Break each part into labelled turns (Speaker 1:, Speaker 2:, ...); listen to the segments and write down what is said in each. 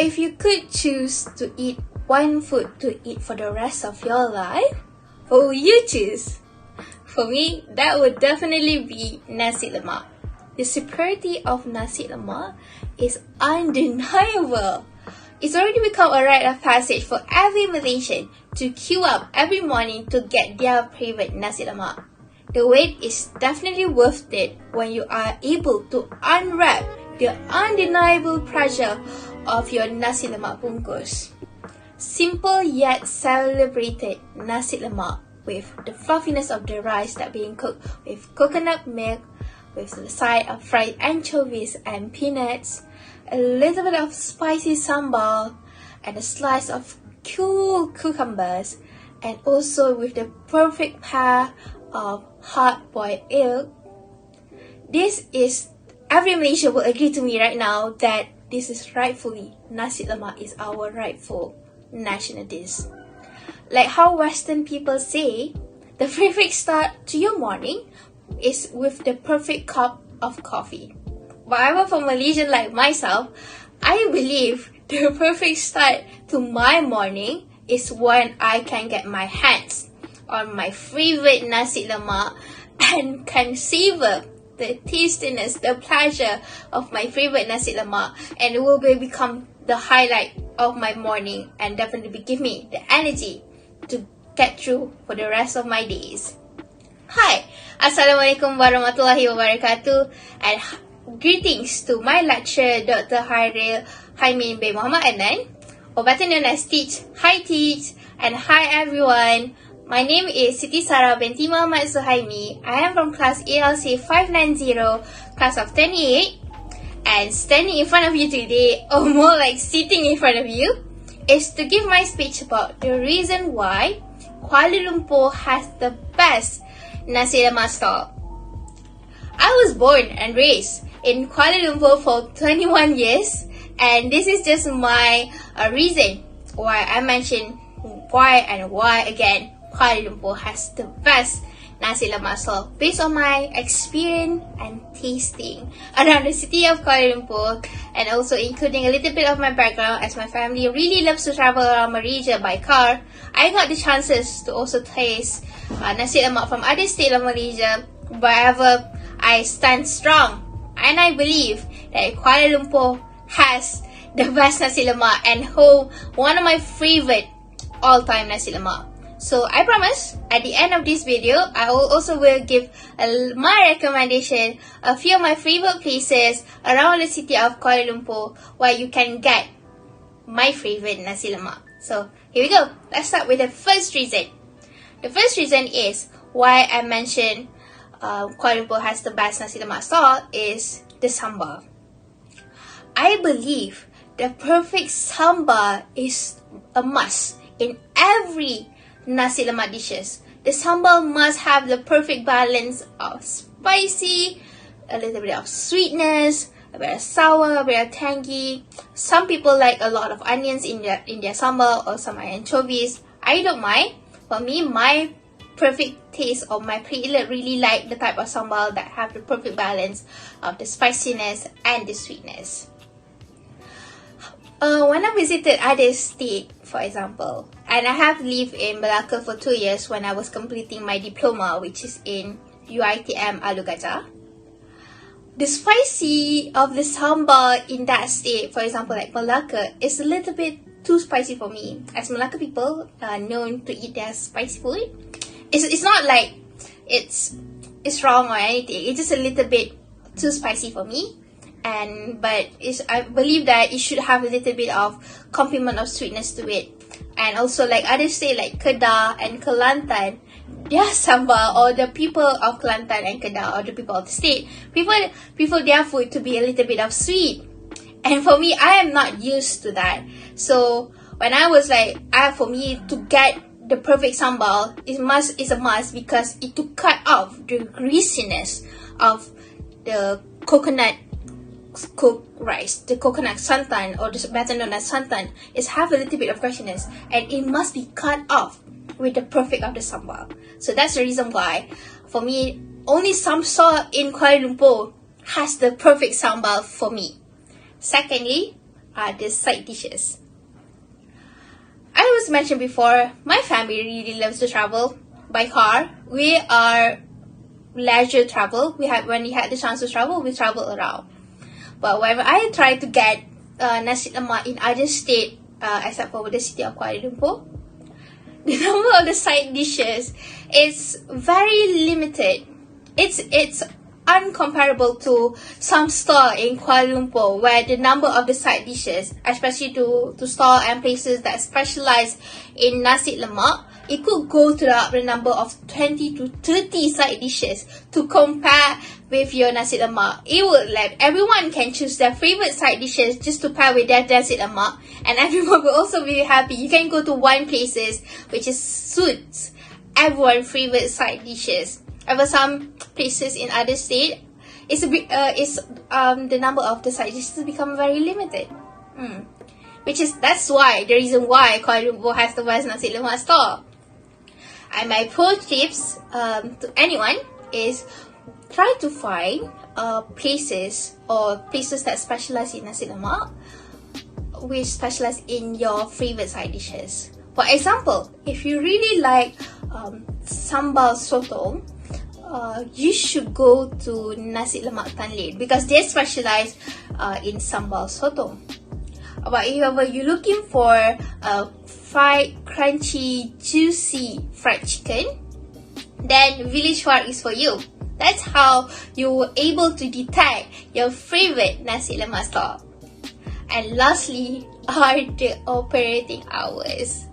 Speaker 1: If you could choose to eat one food to eat for the rest of your life, what will you choose? For me, that would definitely be Nasi Lemak. The superiority of Nasi Lemak is undeniable. It's already become a rite of passage for every Malaysian to queue up every morning to get their favorite Nasi Lemak. The wait is definitely worth it when you are able to unwrap the undeniable pleasure of your Nasi Lemak bungkus. Simple yet celebrated Nasi Lemak with the fluffiness of the rice that being cooked with coconut milk, with the side of fried anchovies and peanuts, a little bit of spicy sambal, and a slice of cool cucumbers, and also with the perfect pair of hard-boiled egg. This is, every Malaysian will agree to me right now that this is rightfully, Nasi Lemak is our rightful national dish. Like how Western people say, the perfect start to your morning is with the perfect cup of coffee. However, for Malaysian like myself, I believe the perfect start to my morning is when I can get my hands on my favorite Nasi Lemak and can savor the tastiness, the pleasure of my favorite Nasi Lemak, and it will become the highlight of my morning and definitely give me the energy to get through for the rest of my days. Hi, Assalammulaikum warahmatullahi wabarakatuh, and greetings to my lecturer, Dr. Suhaimi bin Mohammed, or better known as Teach. Hi Teach, and hi everyone. My name is Siti Binti Mohammed Suhaimi. I am from class ALC 590, class of 28, and standing in front of you today, or more like sitting in front of you, is to give my speech about the reason why Kuala Lumpur has the best Nasi Lemak stall. I was born and raised in Kuala Lumpur for 21 years, and this is just my reason why I mention why again Kuala Lumpur has the best Nasi Lemak stall based on my experience and tasting around the city of Kuala Lumpur, and also including a little bit of my background as my family really loves to travel around Malaysia by car. I got the chances to also taste Nasi Lemak from other states of Malaysia. However, I stand strong and I believe that Kuala Lumpur has the best Nasi Lemak and hold one of my favorite all-time Nasi Lemak. So I promise at the end of this video, I will give my recommendation, a few of my favorite places around the city of Kuala Lumpur where you can get my favorite Nasi Lemak. So here we go. Let's start with the first reason. The first reason is why I mentioned Kuala Lumpur has the best Nasi Lemak stall is the sambal. I believe the perfect sambal is a must in every Nasi Lemak dishes. The sambal must have the perfect balance of spicy, a little bit of sweetness, a bit of sour, a bit of tangy. Some people like a lot of onions in their sambal or some anchovies. I don't mind. For me, my perfect taste or my palate really like the type of sambal that have the perfect balance of the spiciness and the sweetness. When I visited other state, for example, and I have lived in Malacca for 2 years when I was completing my diploma, which is in UiTM Alu Gajah. The spicy of the sambal in that state, for example, like Malacca, is a little bit too spicy for me. As Malacca people are known to eat their spicy food, it's not like it's wrong or anything. It's just a little bit too spicy for me. But I believe that it should have a little bit of complement of sweetness to it. And also like others say like Kedah and Kelantan, their sambal or the people of Kelantan and Kedah or the people of the state prefer their food to be a little bit of sweet. And for me, I am not used to that. So when I was like, for me to get the perfect sambal, is a must because it to cut off the greasiness of the coconut cooked rice. The coconut santan, or the better known as santan, is have a little bit of crunchiness and it must be cut off with the perfect of the sambal. So that's the reason why for me only some stall in Kuala Lumpur has the perfect sambal for me. Secondly, are the side dishes. I was mentioned before, my family really loves to travel by car. We are leisure travel. When we had the chance to travel, we travel around. But whenever I try to get nasi lemak in other state, except for the city of Kuala Lumpur, the number of the side dishes is very limited. It's uncomparable to some store in Kuala Lumpur where the number of the side dishes, especially to store and places that specialize in nasi lemak, it could go to the number of 20 to 30 side dishes to compare with your nasi lemak. It would let everyone can choose their favorite side dishes just to pair with their nasi lemak, and everyone will also be happy. You can go to one places which is suits everyone's favorite side dishes. However, some places in other state, the number of the side dishes become very limited. That's the reason why Kuala Lumpur has the best nasi lemak store. And my pro tips to anyone is try to find places that specialize in nasi lemak, which specialize in your favorite side dishes. For example, if you really like sambal sotong, you should go to Nasi Lemak Tanlin because they specialize in sambal sotong. But if you're looking for fried, crunchy, juicy fried chicken, then Village War is for you. That's how you were able to detect your favorite nasi lemak store. And lastly are the operating hours.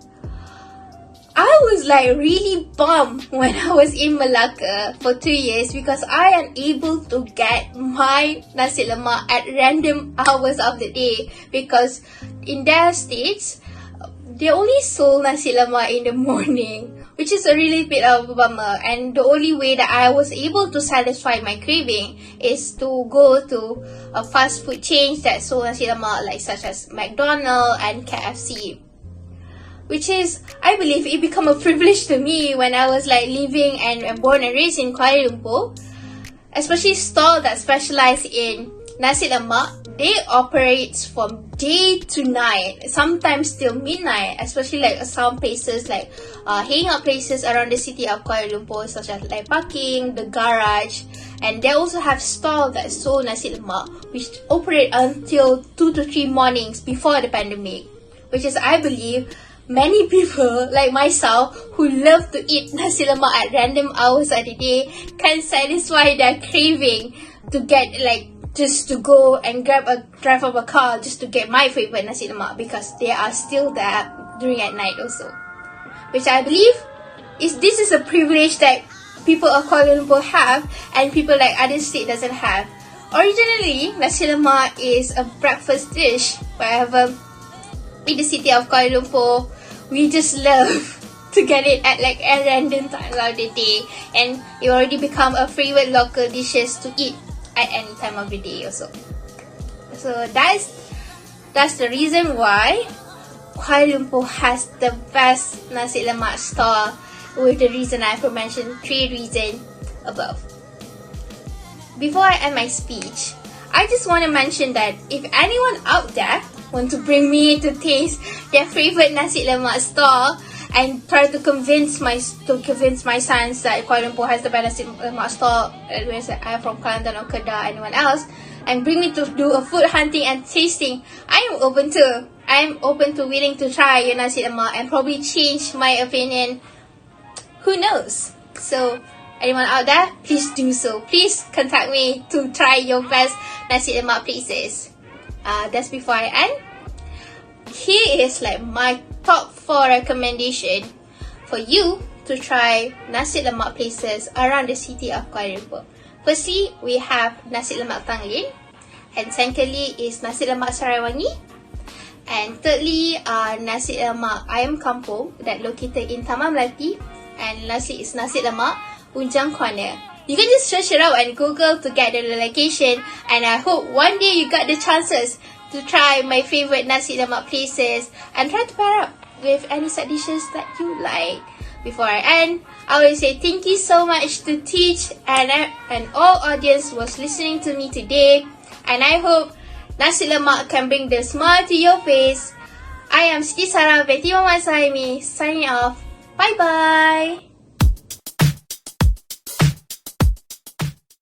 Speaker 1: I was really bummed when I was in Malacca for 2 years because I am able to get my nasi lemak at random hours of the day, because in their states, they only sold nasi lemak in the morning, which is a really bit of a bummer. And the only way that I was able to satisfy my craving is to go to a fast food chain that sold nasi lemak, such as McDonald's and KFC. Which is, I believe, it became a privilege to me when I was living and born and raised in Kuala Lumpur. Especially stores that specialize in nasi lemak, they operate from day to night, sometimes till midnight. Especially some places hanging out places around the city of Kuala Lumpur, such as parking, the garage, and they also have stores that sold nasi lemak, which operate until 2 to 3 mornings before the pandemic. Which is, I believe, many people like myself who love to eat nasi lemak at random hours of the day can satisfy their craving to get just to go and drive up a car just to get my favorite nasi lemak, because they are still there during at night also. Which I believe this is a privilege that people of Kuala Lumpur have and people other state doesn't have. Originally, nasi lemak is a breakfast dish. However, in the city of Kuala Lumpur, we just love to get it at random times of the day, and it already become a favorite local dishes to eat at any time of the day also. So that's the reason why Kuala Lumpur has the best nasi lemak store, with the reason I've mentioned 3 reasons above. Before I end my speech, I just want to mention that if anyone out there want to bring me to taste their favorite nasi lemak store and try to convince my sons that Kuala Lumpur has the best nasi lemak store, whereas I'm from Kelantan or Kedah, anyone else, and bring me to do a food hunting and tasting, I'm open to willing to try your nasi lemak and probably change my opinion. Who knows? So anyone out there, please do so. Please contact me to try your best nasi lemak places. That's before I end. Here is my top 4 recommendation for you to try nasi lemak places around the city of Kuala Lumpur. Firstly, we have Nasi Lemak Tanglin, and secondly is Nasi Lemak Saraiwangi, and thirdly Nasi Lemak Ayam Kampung that located in Taman Melati, and lastly is Nasi Lemak Unjang Corner. You can just search it out and Google to get the location, and I hope one day you got the chances to try my favorite nasi lemak places and try to pair up with any side dishes that you like. Before I end, I will say thank you so much to Teach and all audience was listening to me today, and I hope Nasi lemak can bring the smile to your face. I am Siti Binti Suhaimi signing off. Bye bye.